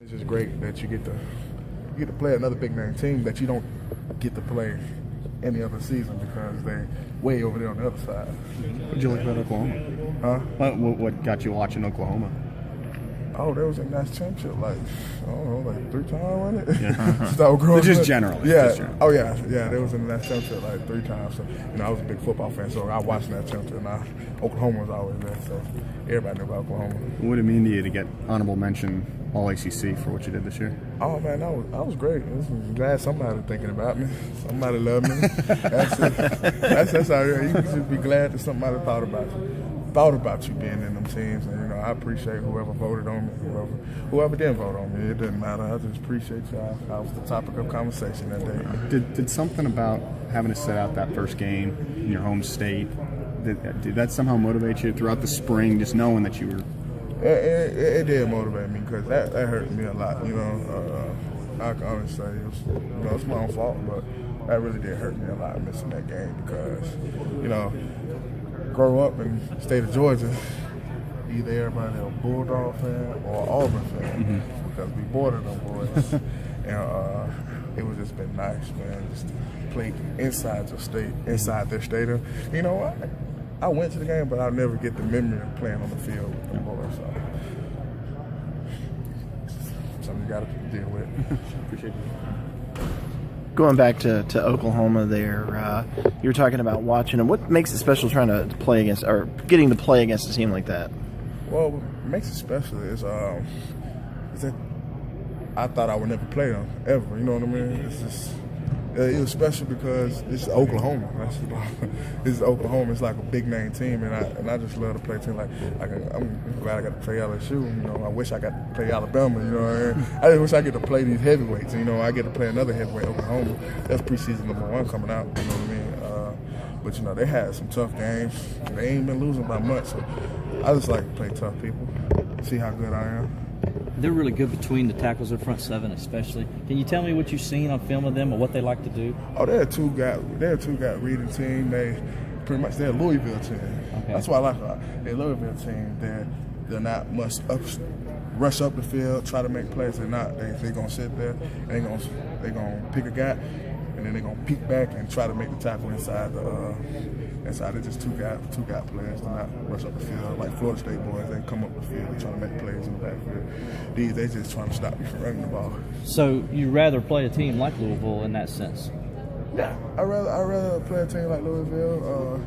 It's just great that you get to play another big name team that you don't get to play any other season because they're way over there on the other side. What did you like about Oklahoma? Huh? What got you watching Oklahoma? Oh, they was in that championship like, I don't know, like 3 times, wasn't it? Yeah. Just generally. Yeah. Just generally. Oh, yeah. They was in that championship like 3 times. So, I was a big football fan, so I watched that championship, and Oklahoma was always there, so everybody knew about Oklahoma. What would it mean to you to get honorable mention All-ACC for what you did this year? Oh, man, that was great. I'm glad somebody thinking about me. Somebody loved me. That's how you can just be glad that somebody thought about you being in them teams. And, I appreciate whoever voted on me, whoever didn't vote on me. It doesn't matter. I just appreciate y'all. I was the topic of conversation that day. Did something about having to sit out that first game in your home state, did that somehow motivate you throughout the spring, just knowing that you were... It did motivate me because that hurt me a lot, I can honestly say it's my own fault, but that really did hurt me a lot missing that game because, grow up in the state of Georgia, either everybody a Bulldog fan or Auburn fan because we bordered them boys. And it would just been nice, man, just to play inside your state, inside their stadium. I went to the game, but I'll never get the memory of playing on the field with them boys. So, something you got to deal with. Appreciate you. Going back to Oklahoma there, you were talking about watching them. What makes it special trying to play against, or getting to play against a team like that? Well, what makes it special is that I thought I would never play them, ever. You know what I mean? It's just, it was special because it's Oklahoma. This is Oklahoma. It's like a big name team, and I just love to play a team. I'm glad I got to play LSU. I wish I got to play Alabama. I just wish I get to play these heavyweights. I get to play another heavyweight, Oklahoma. That's preseason #1 coming out. You know what I mean? But they had some tough games. They ain't been losing by much. So I just like to play tough people. See how good I am. They're really good between the tackles, their front seven especially. Can you tell me what you've seen on film of them or what they like to do? Oh, they're a two-guy reading team. They're a Louisville team. Okay. That's why I like them. They're a Louisville team. They're not much rush up the field, try to make plays. They're not. They're gonna sit there. They're gonna pick a guy, and then they're gonna peek back and try to make the tackle inside the. They're just two-guy players. They're not rush up the field like Florida State boys. They come up the field and try to make plays in the backfield. They just trying to stop you from running the ball. So you'd rather play a team like Louisville in that sense? Yeah, I rather play a team like Louisville.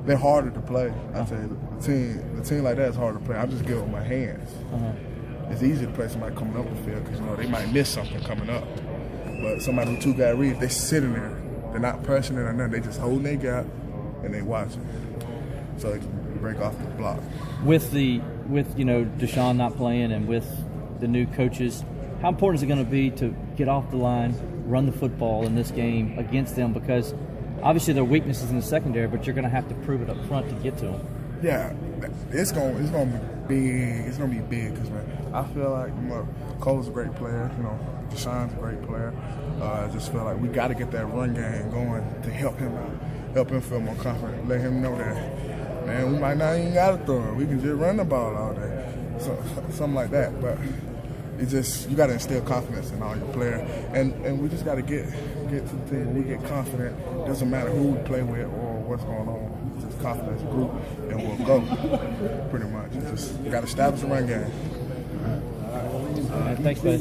They're harder to play. I tell you, the team like that is hard to play. I'm just good with my hands. It's easy to play somebody coming up the field because they might miss something coming up. But somebody with two-guy reads, they're sitting there. They're not pressing it or nothing. They just holding their gap. And they watch it, so they can break off the block. With Deshaun not playing and with the new coaches, how important is it going to be to get off the line, run the football in this game against them? Because obviously there are weaknesses in the secondary, but you're going to have to prove it up front to get to them. Yeah, it's gonna be big. It's gonna be big because I feel like Cole's a great player. Deshaun's a great player. I just feel like we got to get that run game going to help him out. Help him feel more confident. Let him know that, man, we might not even got to throw it. We can just run the ball all day. Something like that. But you got to instill confidence in all your players. And we just got to get to the thing where we get confident. It doesn't matter who we play with or what's going on. It's just confidence group, and we'll go, pretty much. Just got to establish the run game. All right, thanks, buddy.